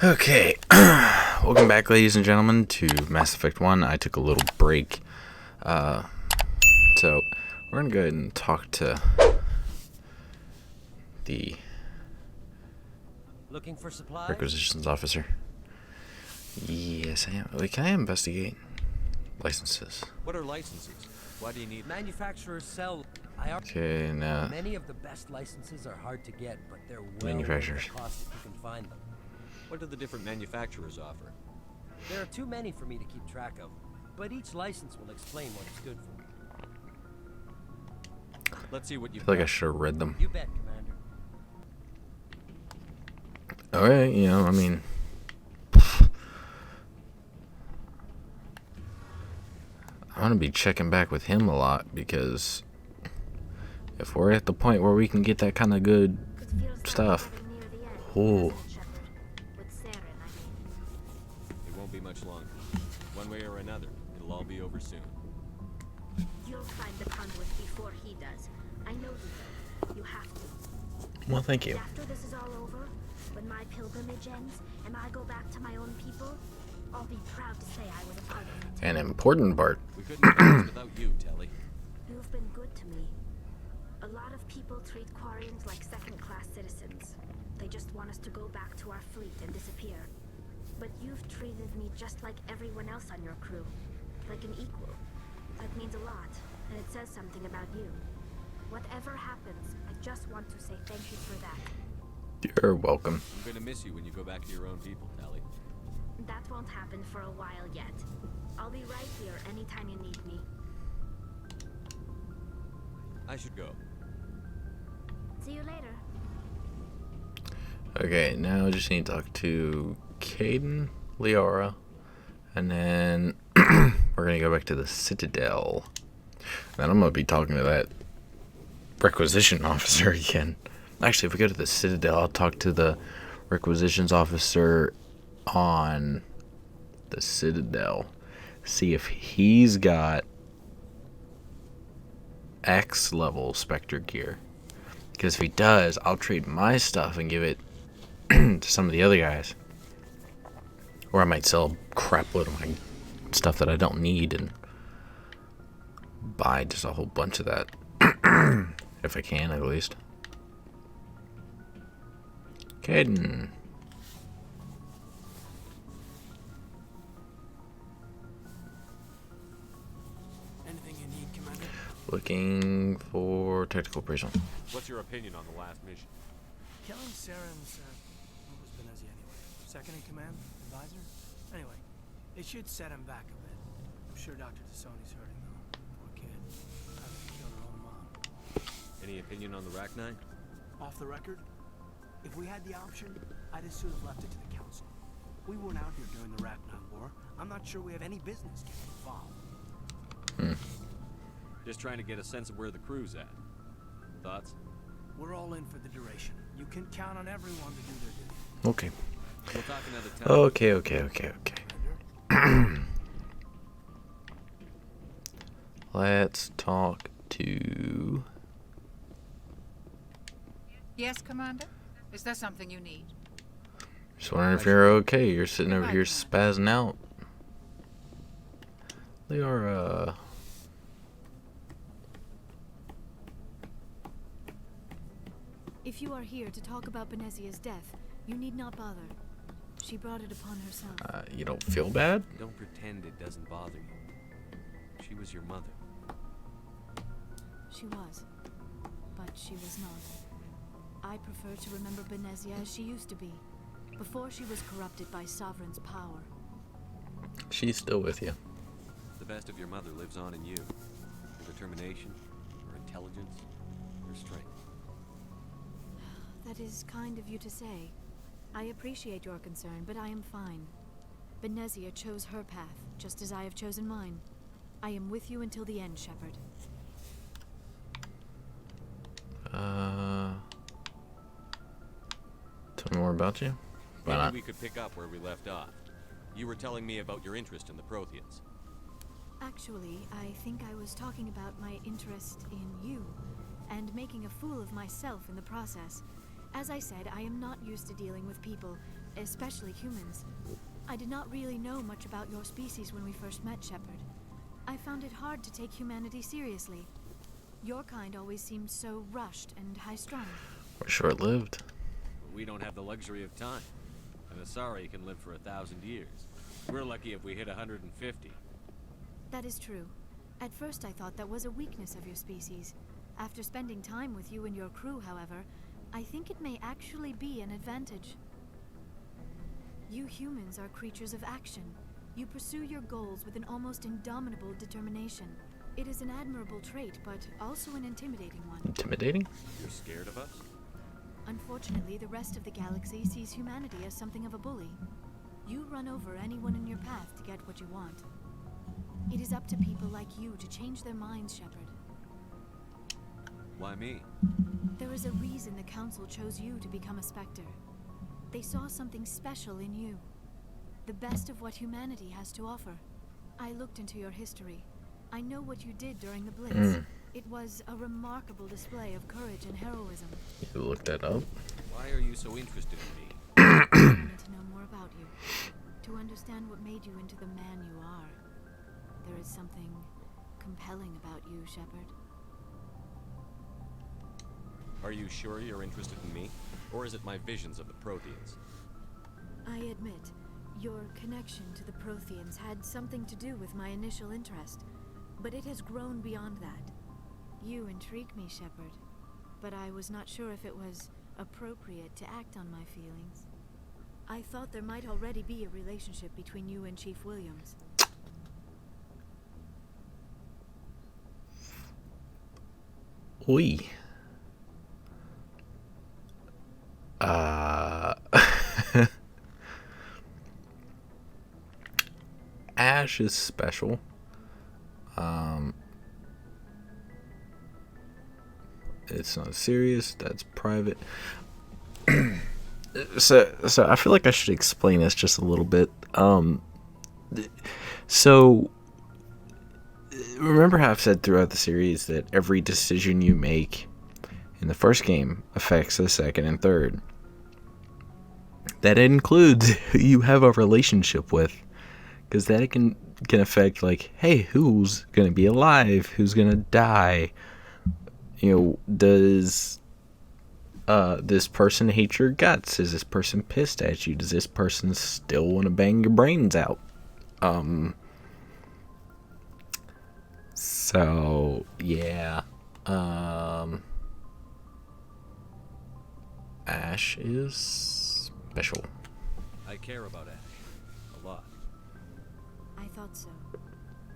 Okay, welcome back, ladies and gentlemen, to Mass Effect 1. I took a little break, so we're going to go ahead and talk to the Looking for supplies? requisitions officer. Yes, I am. Wait, can I investigate licenses? What are licenses? Why do you need Manufacturers sell. Okay, now Many of the best licenses are hard to get, but they're well Manufacturers. worth the cost if you can find them. What do the different manufacturers offer? There are too many for me to keep track of, but each license will explain what it's good for. Let's see what I you've feel like I got. should have read them. You bet, Commander. Alright, I mean, I'm going to be checking back with him a lot, because if we're at the point where we can get that kind of good stuff, oh, It won't be much longer. One way or another, it'll all be over soon. You'll find the conduit before he does. I know you will. You have to. well, thank you. After this is all over, when my pilgrimage ends and I go back to my own people, I'll be proud to say I was a part of it. An important part. We couldn't have done this without you, Telly. You've been good to me. A lot of people treat Quarians like second-class citizens. They just want us to go back to our fleet and disappear. But you've treated me just like everyone else on your crew. Like an equal. That means a lot, and it says something about you. Whatever happens, I just want to say thank you for that. You're welcome. I'm gonna miss you when you go back to your own people, Telly. That won't happen for a while yet. I'll be right here anytime you need me. I should go. See you later. Okay, now I just need to talk to Caden, Leora, and then we're going to go back to the Citadel. Then I'm going to be talking to that requisition officer again. Actually, if we go to the Citadel, I'll talk to the requisitions officer on the Citadel. See if he's got X level Spectre gear. Because if he does, I'll trade my stuff and give it to some of the other guys. Or I might sell a crap load of my stuff that I don't need and buy just a whole bunch of that. If I can, at least. Caden. Anything you need, Commander? Looking for tactical appraisal. What's your opinion on the last mission? Killing Saren's, what was Benezia anyway? Second in command? Advisor? Anyway, it should set him back a bit. I'm sure Dr. Tassoni's hurting though. Poor kid. Having to kill her own mom. Any opinion on the Rachni? Off the record, if we had the option, I'd as soon have left it to the Council. We weren't out here during the Rachni War. I'm not sure we have any business getting involved. Just trying to get a sense of where the crew's at. Thoughts? We're all in for the duration. You can count on everyone to do their duty. Okay. We'll talk another time. Okay. Commander? Let's talk to... Yes, Commander? Is there something you need? Just wondering if you're okay. You're sitting over here spazzing out. Leora. If you are here to talk about Benezia's death, you need not bother. She brought it upon herself. You don't feel bad? Don't pretend it doesn't bother you. She was your mother. She was. But she was not. I prefer to remember Benezia as she used to be, before she was corrupted by Sovereign's power. She's still with you. The best of your mother lives on in you. Her determination, her intelligence, her strength. That is kind of you to say. I appreciate your concern, but I am fine. Benezia chose her path, just as I have chosen mine. I am with you until the end, Shepard. Tell me more about you. Why Maybe not? we could pick up where we left off. You were telling me about your interest in the Protheans. Actually, I think I was talking about my interest in you, and making a fool of myself in the process. As I said, I am not used to dealing with people, especially humans. I did not really know much about your species when we first met, Shepard. I found it hard to take humanity seriously. Your kind always seemed so rushed and high-strung. We're short-lived. But we don't have the luxury of time. An Asari can live for 1,000 years. We're lucky if we hit 150. That is true. At first I thought that was a weakness of your species. After spending time with you and your crew, however, I think it may actually be an advantage. You humans are creatures of action. You pursue your goals with an almost indomitable determination. It is an admirable trait, but also an intimidating one. Intimidating? You're scared of us? Unfortunately, the rest of the galaxy sees humanity as something of a bully. You run over anyone in your path to get what you want. It is up to people like you to change their minds, Shepard. Why me? There is a reason the Council chose you to become a Spectre. They saw something special in you. The best of what humanity has to offer. I looked into your history. I know what you did during the Blitz. It was a remarkable display of courage and heroism. You looked that up? Why are you so interested in me? I wanted to know more about you. To understand what made you into the man you are. There is something compelling about you, Shepard. Are you sure you're interested in me? Or is it my visions of the Protheans? I admit, your connection to the Protheans had something to do with my initial interest, but it has grown beyond that. You intrigue me, Shepard, but I was not sure if it was appropriate to act on my feelings. I thought there might already be a relationship between you and Chief Williams. Oi. Ash is special. It's not serious. That's private. So I feel like I should explain this just a little bit. So remember how I've said throughout the series that every decision you make in the first game affects the second and third. That includes who you have a relationship with, because that can affect, like, hey, who's gonna be alive, who's gonna die. You know, does this person hate your guts? Is this person pissed at you? Does this person still want to bang your brains out? So yeah. Ash is special. I care about Ash. A lot. I thought so.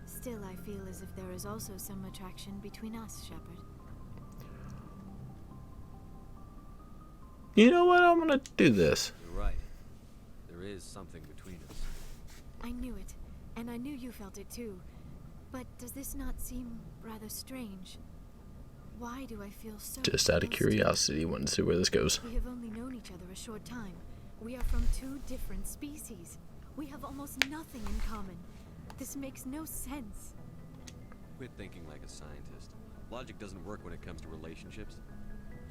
Still, I feel as if there is also some attraction between us, Shepard. You know what? I'm gonna do this. You're right. There is something between us. I knew it, and I knew you felt it too. But does this not seem rather strange? Why do I feel so Just out of close to you? curiosity, want to see where this goes. We have only known each other a short time. We are from two different species. We have almost nothing in common. This makes no sense. Quit thinking like a scientist. Logic doesn't work when it comes to relationships.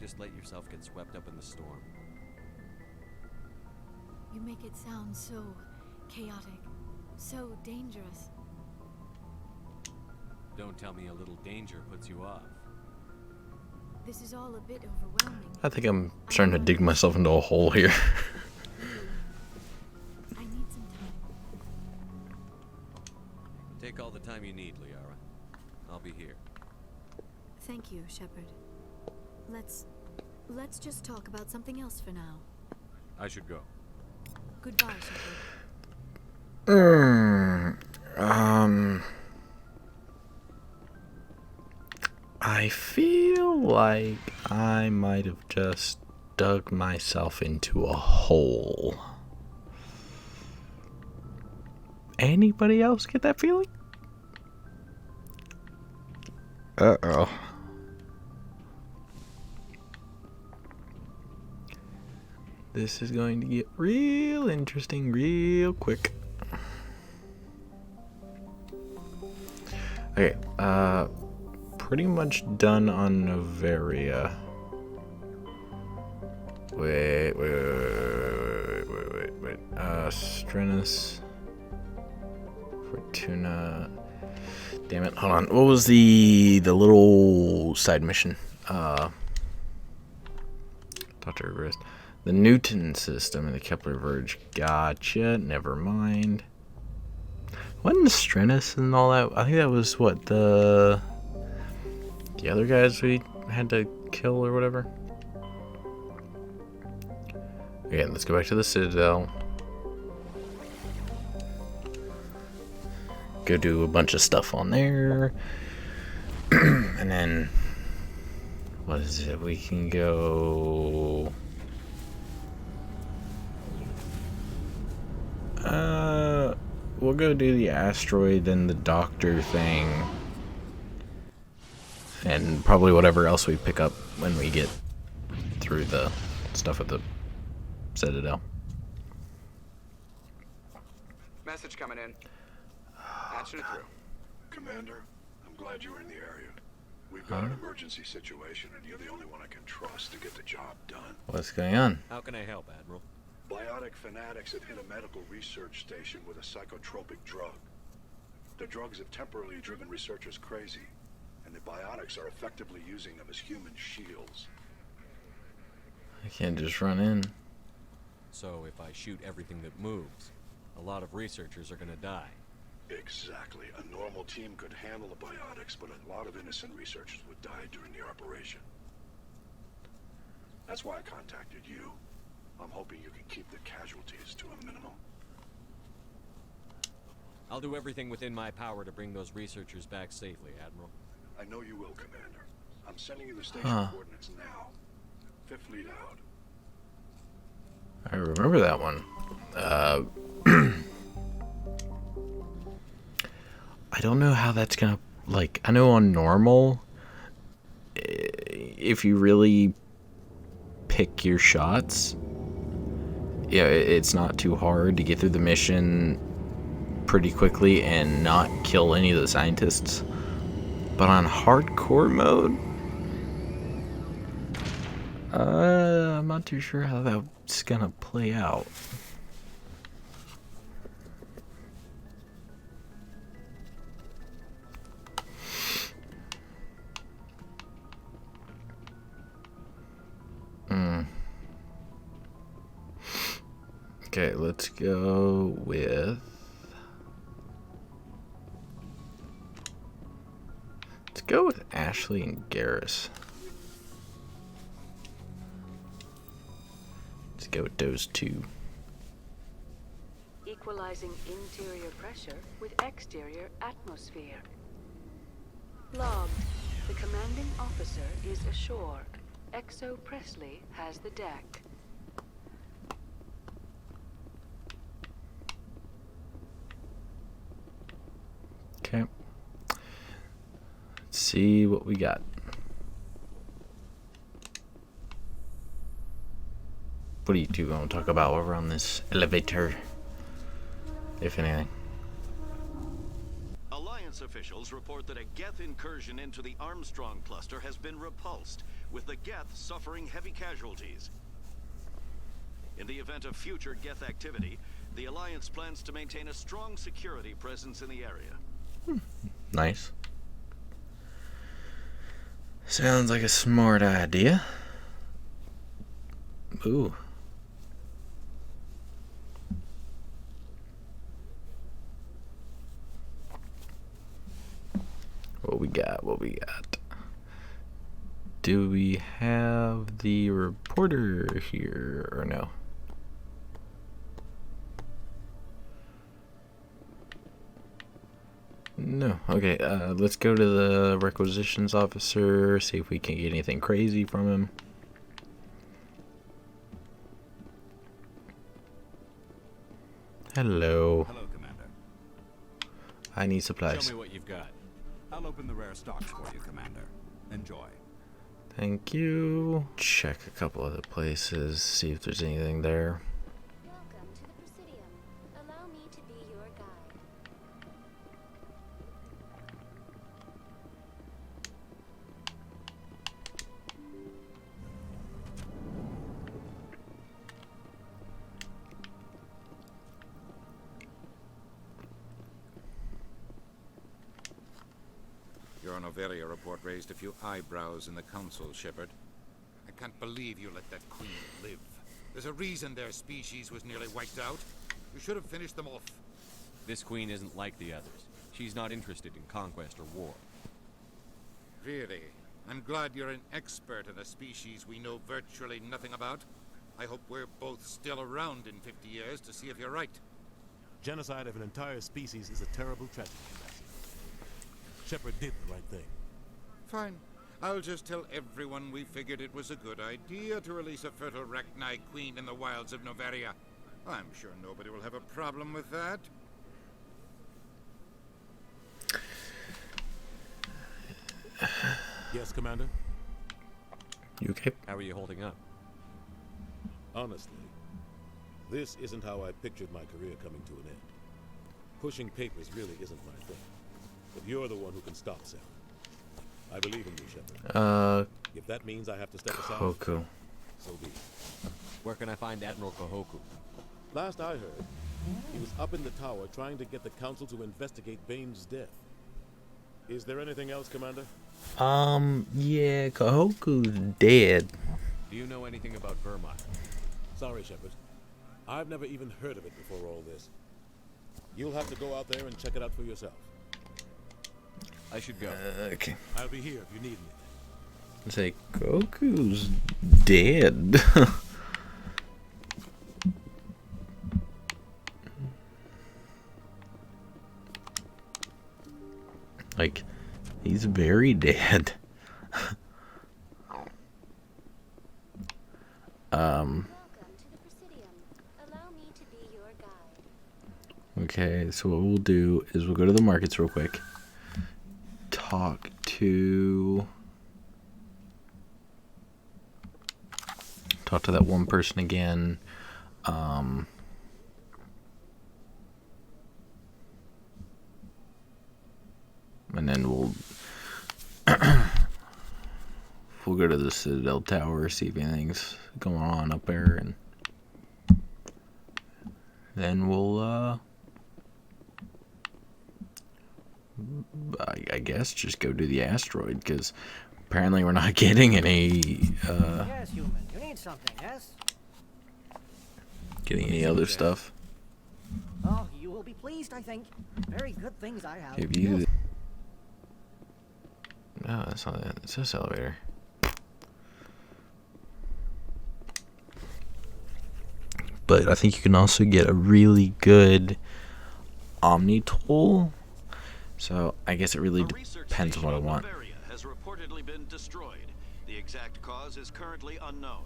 Just let yourself get swept up in the storm. You make it sound so chaotic, so dangerous. Don't tell me a little danger puts you off. This is all a bit overwhelming. I think I'm starting to dig myself into a hole here. I need some time. Take all the time you need, Liara. I'll be here. Thank you, Shepard. Let's just talk about something else for now. I should go. Goodbye, Shepard. I feel like I might have just dug myself into a hole. Anybody else get that feeling? Uh-oh. This is going to get real interesting real quick. Okay, pretty much done on Novaria. Wait. Astrinus. Fortuna. Damn it, hold on. What was the little side mission? Dr. Grist. The Newton system and the Kepler Verge. Gotcha, never mind. Wasn't Astrinus and all that? I think that was what, the other guys we had to kill or whatever? Okay, let's go back to the Citadel. Go do a bunch of stuff on there. And then, what is it? We can go... we'll go do the asteroid, then the doctor thing. And probably whatever else we pick up when we get through the stuff at the Citadel. Message coming in. Patching it through. Commander, I'm glad you were in the area. We've got an emergency situation, and you're the only one I can trust to get the job done. What's going on? How can I help, Admiral? Biotic fanatics have hit a medical research station with a psychotropic drug. The drugs have temporarily driven researchers crazy, and the biotics are effectively using them as human shields. I can't just run in. So if I shoot everything that moves, a lot of researchers are gonna die. Exactly. A normal team could handle the biotics, but a lot of innocent researchers would die during the operation. That's why I contacted you. I'm hoping you can keep the casualties to a minimum. I'll do everything within my power to bring those researchers back safely, Admiral. I know you will, Commander. I'm sending you the station coordinates now. Fifth Fleet out. I remember that one. I don't know how that's gonna, like, I know on normal, if you really pick your shots, yeah, it's not too hard to get through the mission pretty quickly and not kill any of the scientists. But on hardcore mode, I'm not too sure how that's gonna play out. Okay, let's go with... Let's go with Ashley and Garrus. Let's go with those two. Equalizing interior pressure with exterior atmosphere. Logged. The commanding officer is ashore. Exo Presley has the deck. Okay. Let's see what we got. What are you two going to talk about over on this elevator, if anything? Alliance officials report that a Geth incursion into the Armstrong cluster has been repulsed, with the Geth suffering heavy casualties. In the event of future Geth activity, the Alliance plans to maintain a strong security presence in the area. Nice. Sounds like a smart idea. Ooh. What we got? What we got? Do we have the reporter here or no? No. Okay, let's go to the requisitions officer, see if we can get anything crazy from him. Hello. Hello, Commander. I need supplies. Show me what you've got. I'll open the rare stocks for you, Commander. Enjoy. Thank you. Check a couple other places, see if there's anything there. Welcome to the Presidium. Allow me to be your guide. Noveria report raised a few eyebrows in the council, Shepard. I can't believe you let that queen live. There's a reason their species was nearly wiped out. You should have finished them off. This queen isn't like the others. She's not interested in conquest or war. Really? I'm glad you're an expert in a species we know virtually nothing about. I hope we're both still around in 50 years to see if you're right. Genocide of an entire species is a terrible tragedy, Ambassador. Shepard did the right thing. Fine. I'll just tell everyone we figured it was a good idea to release a fertile Rachni queen in the wilds of Noveria. I'm sure nobody will have a problem with that. Yes, Commander? You okay? How are you holding up? Honestly, this isn't how I pictured my career coming to an end. Pushing papers really isn't my thing. But you're the one who can stop Sam. I believe in you, Shepard. If that means I have to step aside, Kohoku. so be it. Where can I find Admiral Kohoku? Last I heard, he was up in the tower trying to get the council to investigate Bane's death. Is there anything else, Commander? Yeah, Kohoku's dead. Do you know anything about Vermont? Sorry, Shepard. I've never even heard of it before all this. You'll have to go out there and check it out for yourself. I should go. Okay. I'll be here if you need anything. It's like, Goku's dead. Like, he's very dead. Okay, so what we'll do is we'll go to the markets real quick. Talk to that one person again. And then we'll go to the Citadel Tower, see if anything's going on up there, and then we'll I guess just go to the asteroid, because apparently we're not getting any Yes, human. You need something, yes? getting any other stuff. Oh, you will be pleased, I think. Very good things I have. If you no, that's not it. It's this elevator. But I think you can also get a really good Omni tool. So I guess it really depends on what I want. Noveria has reportedly been destroyed. The exact cause is currently unknown.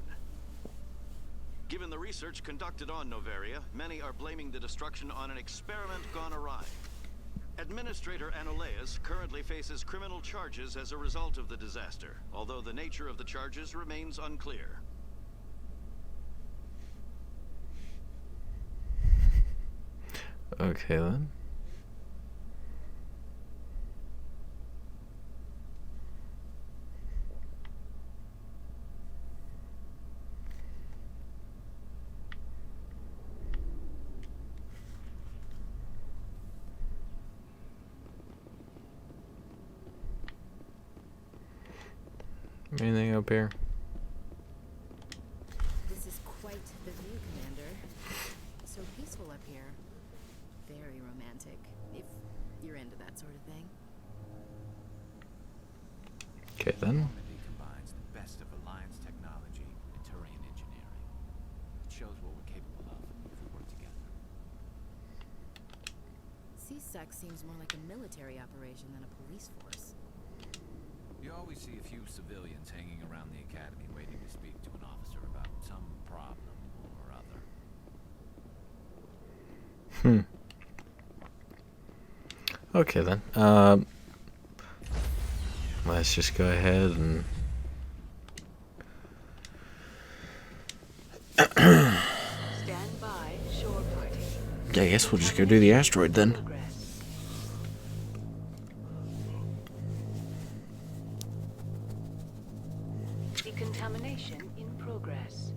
Given the research conducted on Noveria, many are blaming the destruction on an experiment gone awry. Administrator Anoleus currently faces criminal charges as a result of the disaster, although the nature of the charges remains unclear. Okay then. Anything up here? This is quite the view, Commander. So peaceful up here. Very romantic, if you're into that sort of thing. Okay then. Normandy combines the best of Alliance technology and Turian engineering. It shows what we're capable of if we work together. CSEC seems more like a military operation than a police force. You always see a few civilians hanging around the academy waiting to speak to an officer about some problem or other. Okay then. Let's just go ahead and Stand by, shore party. yeah, I guess we'll just go do the asteroid then. Decontamination in progress.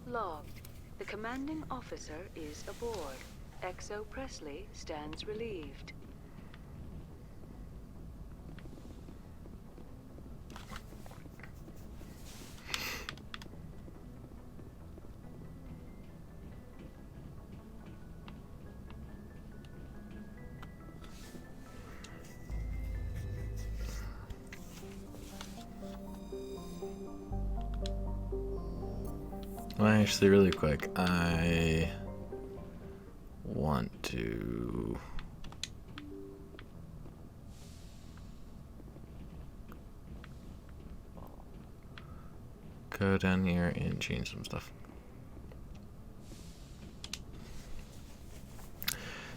Logged. The commanding officer is aboard. XO Presley stands relieved. Well, actually, really quick, I want to go down here and change some stuff.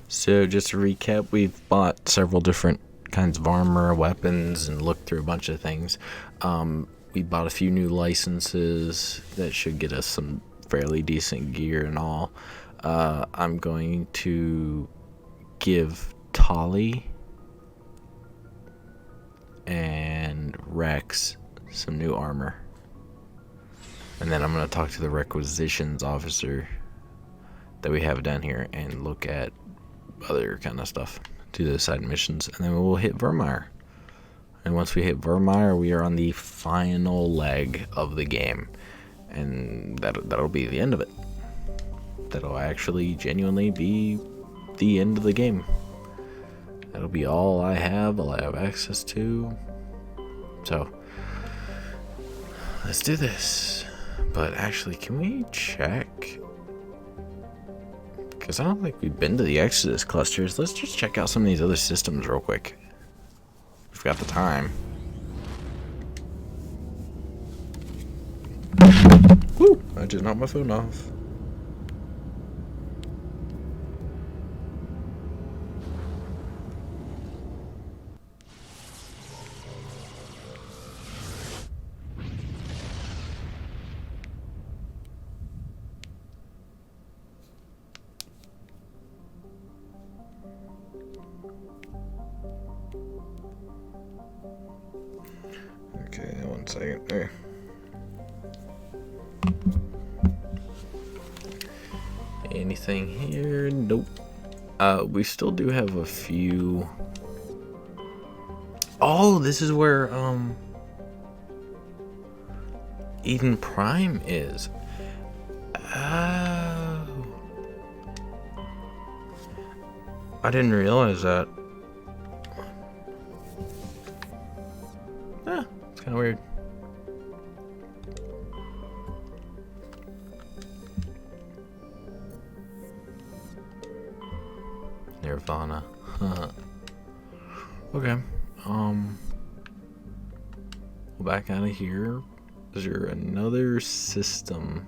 So just to recap, we've bought several different kinds of armor, weapons, and looked through a bunch of things. We bought a few new licenses that should get us some fairly decent gear and all. I'm going to give Tolly and Rex some new armor. And then I'm going to talk to the requisitions officer that we have down here and look at other kind of stuff, do the side missions, and then we'll hit Vermeer. And once we hit Vermeer, we are on the final leg of the game, and that'll be the end of it. That'll actually genuinely be the end of the game. That'll be all I have access to. So let's do this. But actually, can we check? Because I don't think we've been to the Exodus clusters. Let's just check out some of these other systems real quick. We've got the time. Woo! I just knocked my phone off. Okay, 1 second there. Anything here? Nope. We still do have a few. Oh, this is where Eden Prime is. Oh. I didn't realize that. It's kind of weird. Nirvana. Okay. We'll back out of here. Is there another system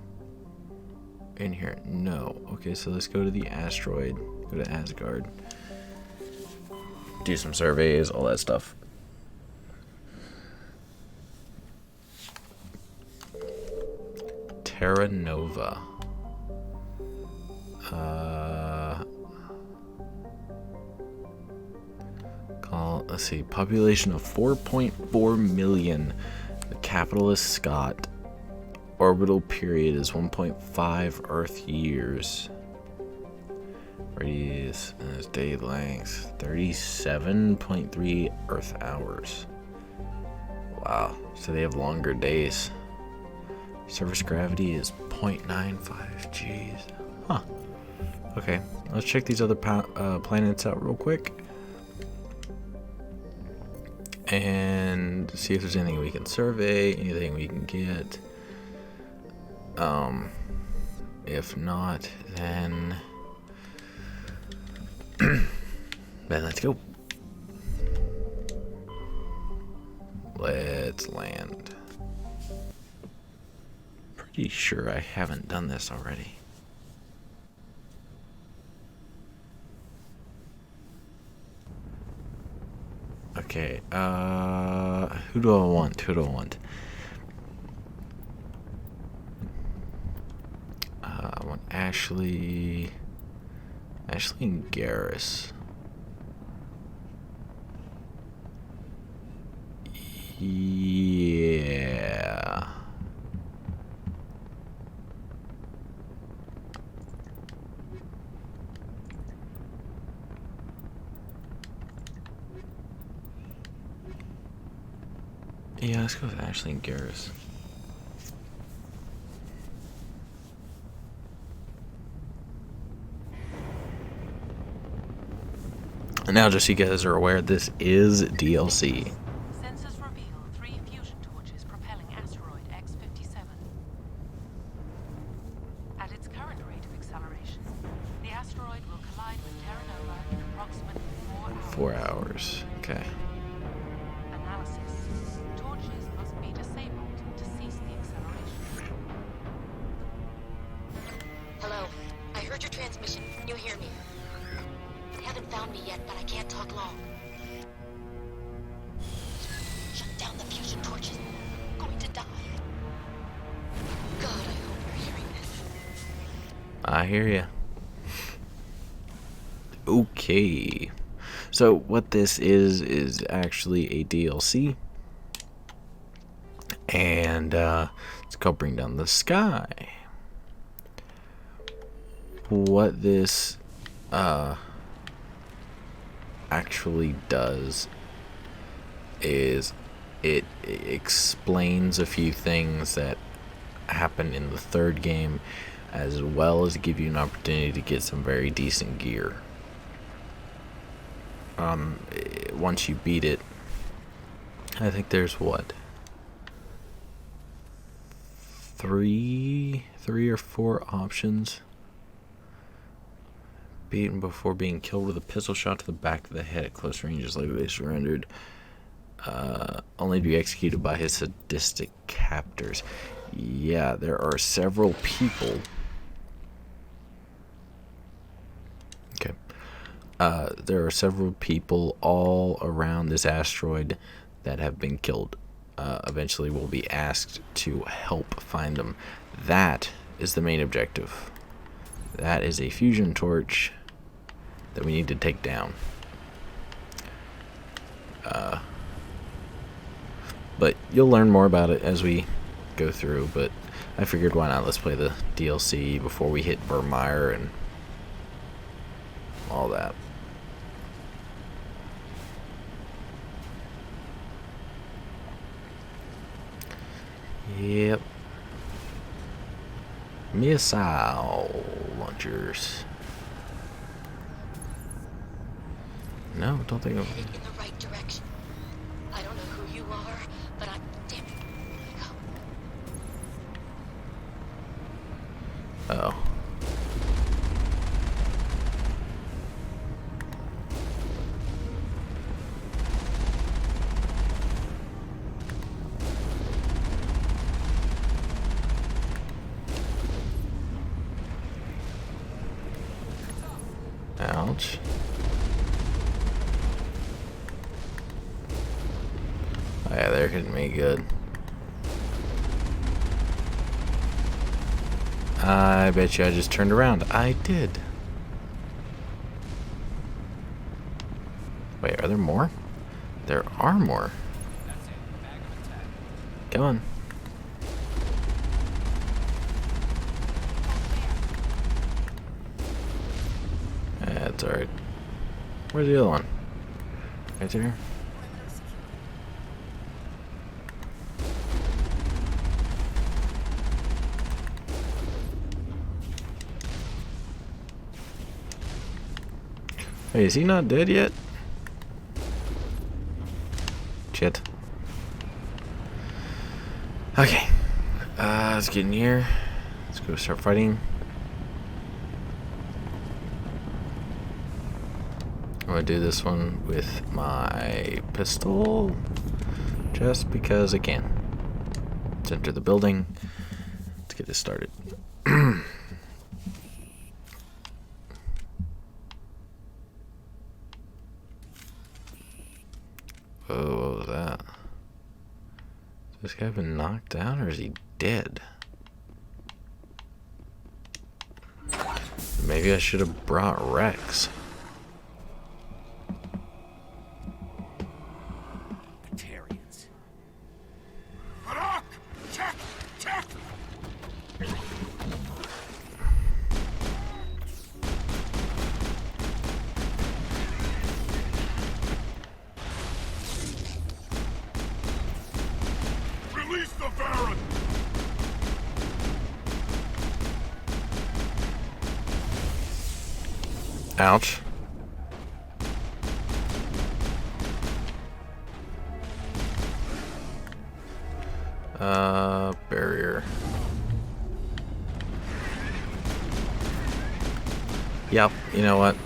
in here? No. Okay, so let's go to the asteroid. Go to Asgard. Do some surveys, all that stuff. Terra Nova. Let's see, population of 4.4 million. The capital is Scott. Orbital period is 1.5 Earth years. Radius and day length 37.3 Earth hours. Wow, so they have longer days. Surface gravity is 0.95. Jeez. Huh. Okay, let's check these other planets out real quick. And see if there's anything we can survey, anything we can get. If not, then let's go. Let's land. Pretty sure I haven't done this already. Okay, who do I want? I want Ashley and Garrus. Yeah. Yeah, let's go with Ashley and Garrus. And now, just so you guys are aware, this is DLC. Sensors reveal 3 fusion torches propelling asteroid X-57. At its current rate of acceleration, the asteroid will collide with Terra Nova in approximately 4 hours. 4 hours. Okay. Analysis. Torches must be disabled to cease the acceleration. Hello. I heard your transmission. Can you hear me? They haven't found me yet, but I can't talk long. Shut down the fusion torches. I'm going to die. God, I hope you're hearing this. I hear ya. Okay. So what this is actually a DLC. And it's called Bring Down the Sky. What this actually does is it explains a few things that happen in the third game, as well as give you an opportunity to get some very decent gear. Once you beat it, I think there's what, three or four options. Beaten before being killed with a pistol shot to the back of the head at close ranges, like they surrendered. Only to be executed by his sadistic captors. Yeah, there are several people. Okay. There are several people all around this asteroid that have been killed. Eventually we'll be asked to help find them. That is the main objective. That is a fusion torch that we need to take down. But you'll learn more about it as we go through. But I figured, why not? Let's play the DLC before we hit Vermeer and all that. Yep. Missile launchers. No, don't think of. Headed in the right direction. I don't know who you are, but I'm damn. Oh. Ouch. Oh yeah, they're hitting me good. I bet you I just turned around. I did. Wait, are there more? There are more. Come on. That's alright. Where's the other one? Right there? Hey, is he not dead yet? Shit. Okay. Let's get in here. Let's go start fighting. I'm gonna do this one with my pistol, just because I can. Let's enter the building. Let's get this started. Oh, what was that? Has this guy been knocked out, or is he dead? Maybe I should have brought Rex. Ouch. Barrier. Yep, you know what?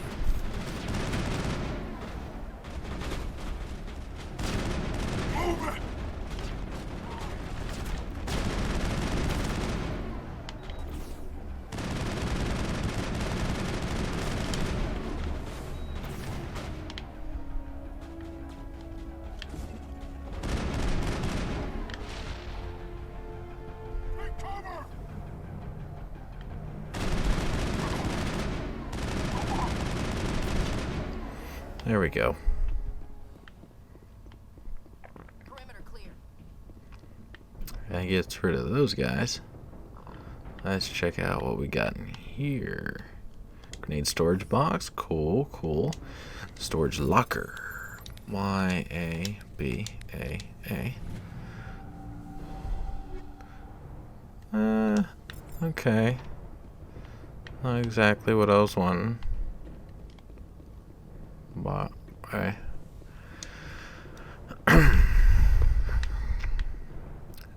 There we go. Perimeter clear. That gets rid of those guys. Let's check out what we got in here. Grenade storage box. Cool, cool. Storage locker. Y-A-B-A-A. Okay. Not exactly what I was wanting. But, okay.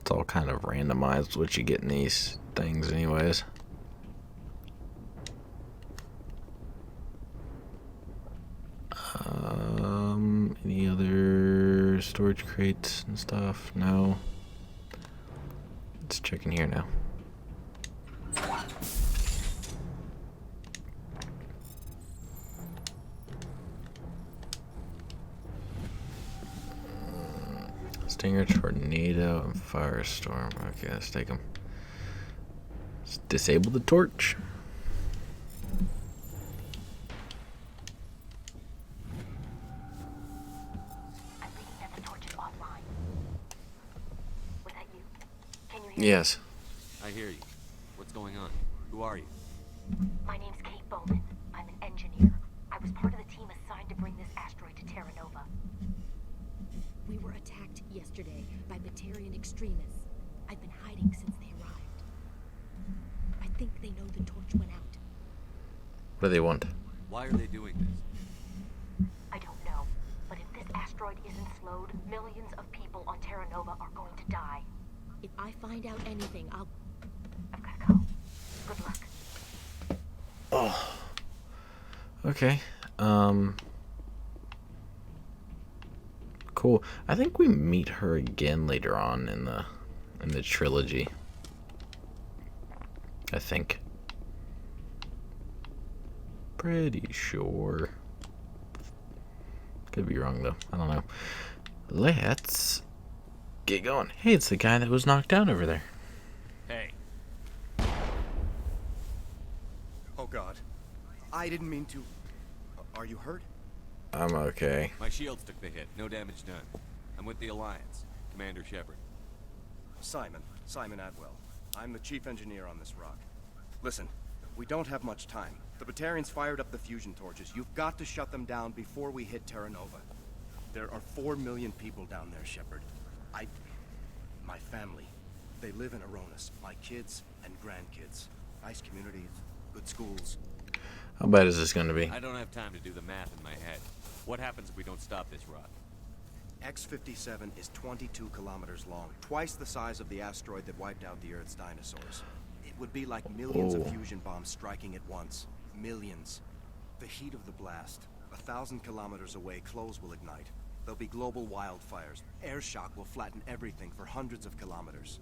It's all kind of randomized what you get in these things anyways. Any other storage crates and stuff? No. Let's check in here now. Stinger, tornado, and firestorm. Okay, let's take them. Let's disable the torch. I'm reading that the torch is offline. Was that you? Can you hear Yes. I hear you. What's going on? Who are you? My name's Kate Bowman. I'm an engineer. I was part of the team assigned to bring this asteroid to Terra Nova. We were attacked yesterday by Batarian extremists. I've been hiding since they arrived. I think they know the torch went out. What do they want? Why are they doing this? I don't know, but if this asteroid isn't slowed, millions of people on Terra Nova are going to die. If I find out anything, I'll... I've gotta go. Good luck. Oh. Okay. Cool. I think we meet her again later on in the trilogy. I think. Pretty sure. Could be wrong though. I don't know. Let's get going. Hey, it's the guy that was knocked down over there. Hey. Oh God. I didn't mean to. Are you hurt? I'm okay. My shields took the hit. No damage done. I'm with the Alliance. Commander Shepard. Simon Atwell. I'm the chief engineer on this rock. Listen, we don't have much time. The Batarians fired up the fusion torches. You've got to shut them down before we hit Terra Nova. There are 4 million people down there, Shepard. My family, they live in Aronis. My kids and grandkids. Nice communities, good schools. How bad is this going to be? I don't have time to do the math in my head. What happens if we don't stop this rock? X-57 is 22 kilometers long, twice the size of the asteroid that wiped out the Earth's dinosaurs. It would be like millions of fusion bombs striking at once. Millions. The heat of the blast. 1,000 kilometers away, clothes will ignite. There'll be global wildfires. Air shock will flatten everything for hundreds of kilometers.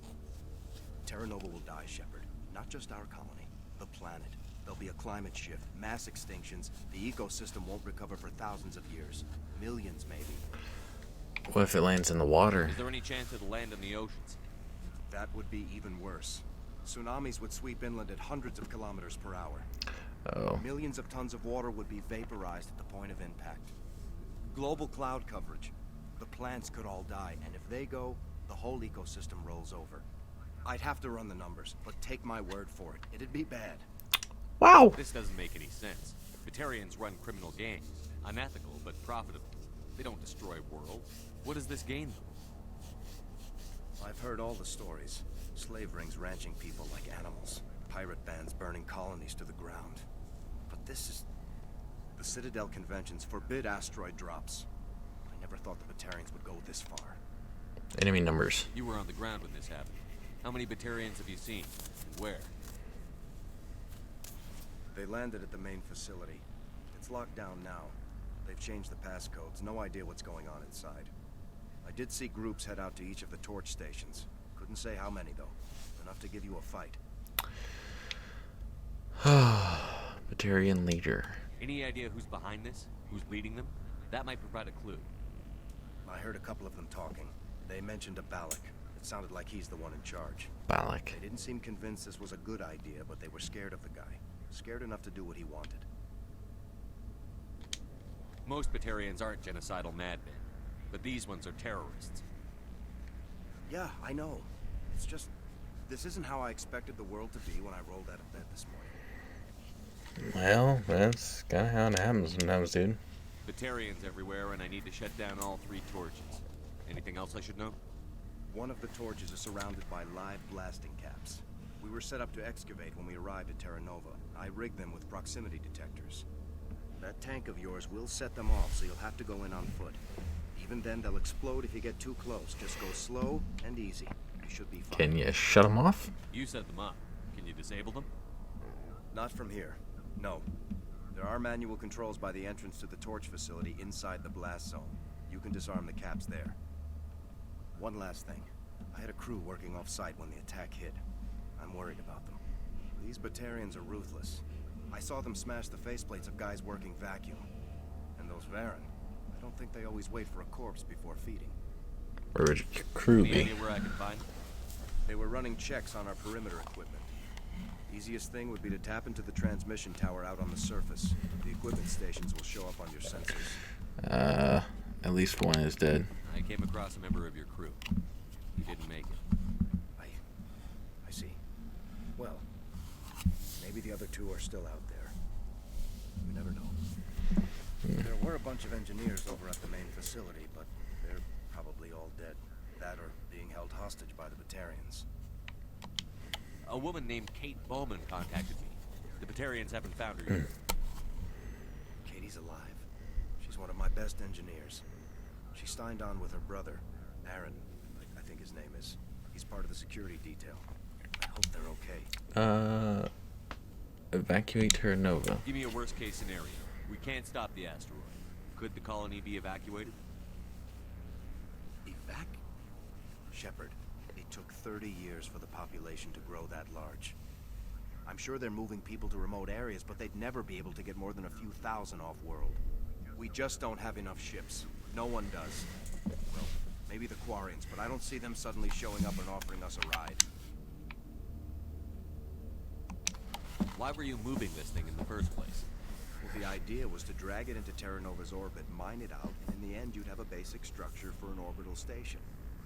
Terra Nova will die, Shepard. Not just our colony, the planet. There'll be a climate shift, mass extinctions. The ecosystem won't recover for thousands of years. Millions, maybe. What if it lands in the water? Is there any chance it'll land in the oceans? That would be even worse. Tsunamis would sweep inland at hundreds of kilometers per hour. Oh. Millions of tons of water would be vaporized at the point of impact. Global cloud coverage. The plants could all die, and if they go, the whole ecosystem rolls over. I'd have to run the numbers, but take my word for it. It'd be bad. Wow. This doesn't make any sense. Batarians run criminal gangs. Unethical, but profitable. They don't destroy worlds. What does this gain them? I've heard all the stories. Slave rings ranching people like animals. Pirate bands burning colonies to the ground. But this The Citadel conventions forbid asteroid drops. I never thought the Batarians would go this far. Enemy numbers. You were on the ground when this happened. How many Batarians have you seen? And where? They landed at the main facility. It's locked down now. They've changed the passcodes. No idea what's going on inside. I did see groups head out to each of the torch stations. Couldn't say how many, though. Enough to give you a fight. Batarian leader. Any idea who's behind this? Who's leading them? That might provide a clue. I heard a couple of them talking. They mentioned a Balak. It sounded like he's the one in charge. Balak. They didn't seem convinced this was a good idea, but they were scared of the guy. Scared enough to do what he wanted. Most Batarians aren't genocidal madmen, but these ones are terrorists. Yeah, I know. It's just, this isn't how I expected the world to be when I rolled out of bed this morning. Well, that's kind of how it happens sometimes, dude. Batarians everywhere, and I need to shut down all 3 torches. Anything else I should know? One of the torches is surrounded by live blasting caps. We were set up to excavate when we arrived at Terra Nova. I rigged them with proximity detectors. That tank of yours will set them off, so you'll have to go in on foot. Even then, they'll explode if you get too close. Just go slow and easy. You should be fine. Can you shut them off? You set them up. Can you disable them? Not from here. No. There are manual controls by the entrance to the torch facility inside the blast zone. You can disarm the caps there. One last thing. I had a crew working off-site when the attack hit. I'm worried about them. These Batarians are ruthless. I saw them smash the faceplates of guys working vacuum. And those Varen, I don't think they always wait for a corpse before feeding. Where would your crew Any be? idea where I can find them? They were running checks on our perimeter equipment. Easiest thing would be to tap into the transmission tower out on the surface. The equipment stations will show up on your sensors. At least one is dead. I came across a member of your crew. He didn't make it. I see. Well, maybe the other 2 are still out there. You never know. There were a bunch of engineers over at the main facility, but they're probably all dead. That or being held hostage by the Batarians. A woman named Kate Bowman contacted me. The Batarians haven't found her yet. Katie's alive. She's one of my best engineers. She signed on with her brother, Aaron, I think his name is. He's part of the security detail. I hope they're okay. Evacuate Terra Nova. Give me a worst-case scenario. We can't stop the asteroid. Could the colony be evacuated? Shepard, it took 30 years for the population to grow that large. I'm sure they're moving people to remote areas, but they'd never be able to get more than a few thousand off-world. We just don't have enough ships. No one does. Well, maybe the Quarians, but I don't see them suddenly showing up and offering us a ride. Why were you moving this thing in the first place? Well, the idea was to drag it into Terra Nova's orbit, mine it out, and in the end you'd have a basic structure for an orbital station.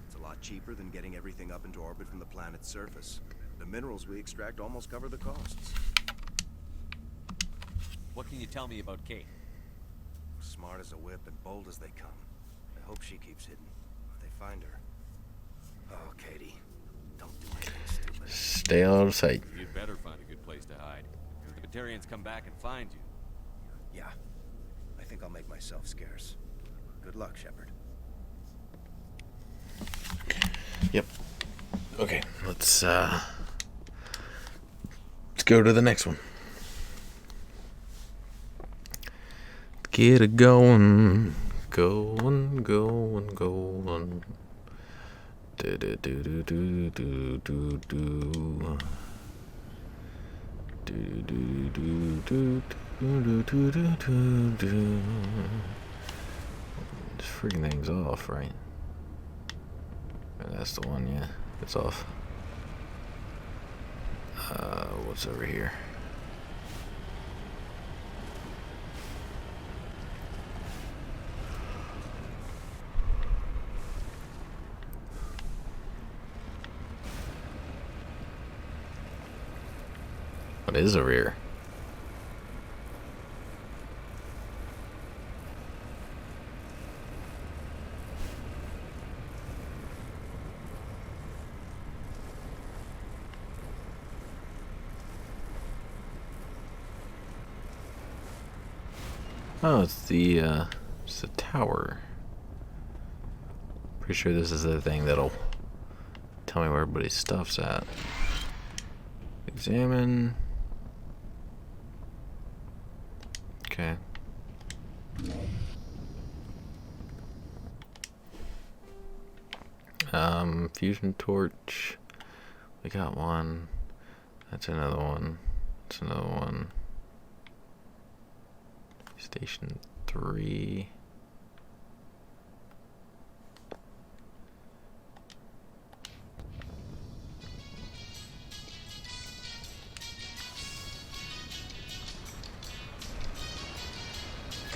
It's a lot cheaper than getting everything up into orbit from the planet's surface. The minerals we extract almost cover the costs. What can you tell me about Kate? Smart as a whip and bold as they come. I hope she keeps hidden. If they find her. Oh, Katie. Don't do anything stupid. Stay out of sight. You'd better find a good place to hide. If the Batarians come back and find you. Yeah. I think I'll make myself scarce. Good luck, Shepard. Yep. Okay, let's go to the next one. Get it going. Going. Do do do do do do do do. Do do do do do do do do do. This freaking thing's off, right? That's the one, yeah. It's off. What's over here? What is over here? Oh, it's the tower. Pretty sure this is the thing that'll tell me where everybody's stuff's at. Examine. Okay. Fusion torch. We got one. That's another one. That's another one. Station 3.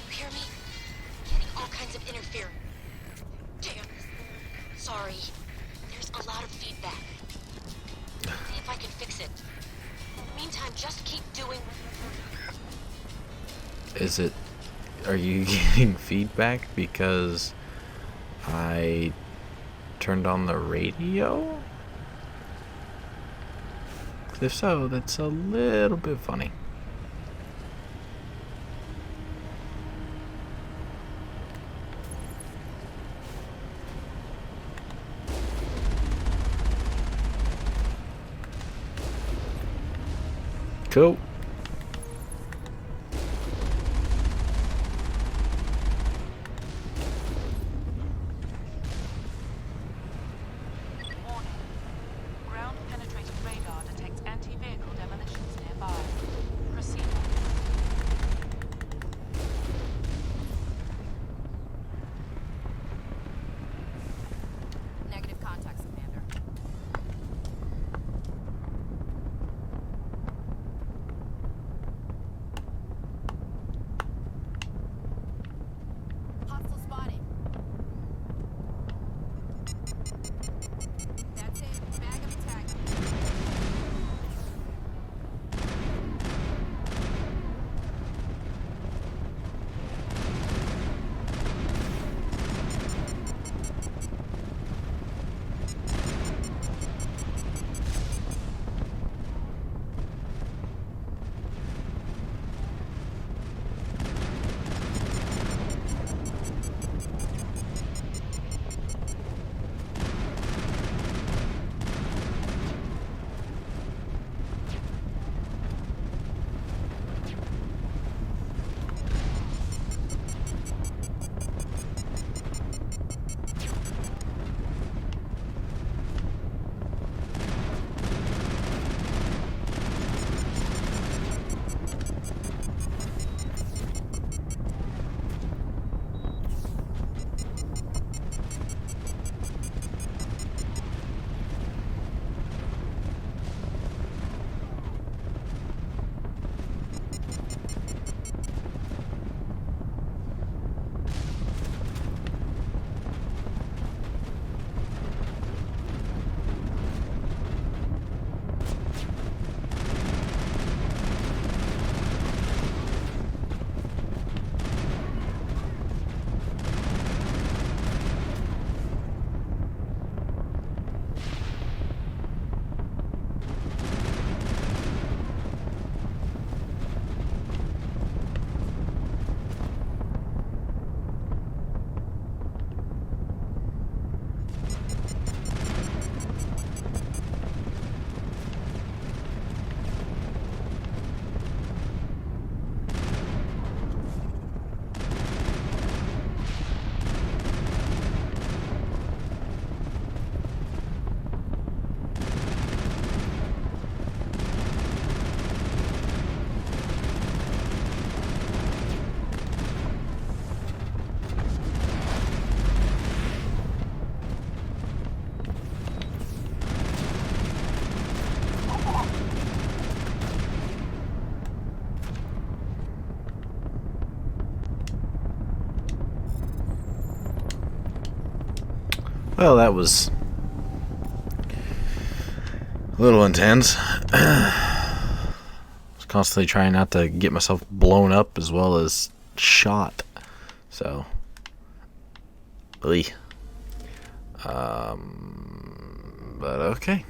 Hear me? Getting all kinds of interference. Damn. Sorry. There's a lot of feedback. See if I can fix it. In the meantime, just keep doing... Is it... Are you getting feedback because I turned on the radio? If so, that's a little bit funny. Cool. Warning. Ground-penetrating radar detects anti-vehicle demolitions nearby. Proceed. Negative contacts, Commander. Hostile spotted. That's it. Bag of attack. Well, that was a little intense. I was constantly trying not to get myself blown up as well as shot. So, really. But okay.